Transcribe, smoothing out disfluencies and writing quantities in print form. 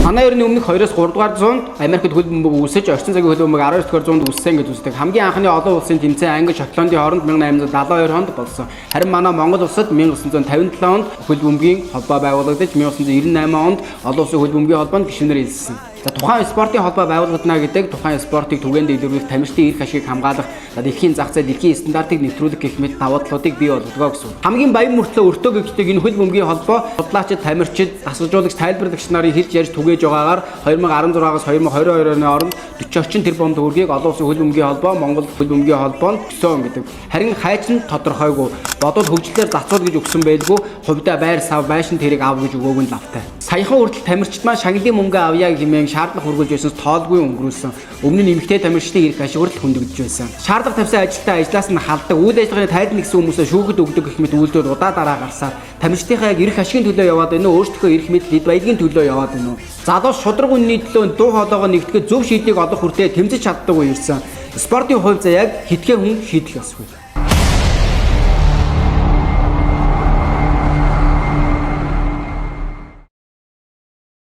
Манай ерний өмнөх 2-оос 3 дугаар зуунд Америкт хөл бөмбөг үүсэж орчин цагийн хөл бөмбөг 19 дугаар зуунд үүссэн гэж үздэг. Хамгийн анхны олон улсын тэмцээн Англи, Шотландын хооронд 1872 онд болсон. Харин манай Монгол улсад 1957 онд хөл бөмбөгийн холбоо байгуулагдаж 1998 онд олон улсын хөл бөмбөгийн холбоонд гишүүнээр хэлсэн. За тухайн спортын холбоо байгуулагдана гэдэг тухайн спортыг түгээн дэлгэрүүлэх, тамирчдын эрх ашигыг хамгаалах, дэлхийн зах зээл, дэлхийн стандартыг нэвтрүүлэх гэх мэт давуу талуудыг бий болгодог гэсэн. Хамгийн баян мөртлөө өртөө гэгддэг энэ хөл бөмбөгийн холбоо судлаачид, тамирчид, дасгалжуулагч, тайлбарлагч нарын хэлж ярьж түгээж байгаагаар 2016-аас 2022 оны хооронд 40 орчим тэрбум төгрөгийг олон улсын хөл бөмбөгийн холбоо, Монгол хөл бөмбөгийн холбоонд өгсөн гэдэг. Харин хайч нь тодорхойгүй. Бодвол хөгжлөөр зацуул гэж өгсөн байлгүй, хувьдаа байр сав, байшин тэрийг ав гэж өгөөг нь лавтай. Саяхан хүртэл тамирчид маань шагналын мөнгө авъя хэмээн шаардлага хүргэж байснаас тоолгүй өнгөрүүлсэн. Өмнө нь эмэгтэй тамирчдын эрх ашигуурт хөндөгдөж байсан. Шаардлага тавьсан ажилтаа ажлаас нь халдаг, үйл ажиллагааны тайлбар нэгсэн хүмүүсээ шүүхэд өгдөг гэх мэт үйлдэлүүд удаа дараа гарсаар тамирчдынхаа яг эрх ашигын төлөө яваад байна уу, өөрсдийнхөө эрх мэдэл, эд баялагын төлөө яваад байна уу? Залуус шудраг үнний төлөө дуу хоолойгоо нэгтгэж зөв шийдлийг олох хүртээ тэмцэж чаддаггүй ирсэн. Спортын хувьд яг хитгэн хүн шийдэх ёсгүй.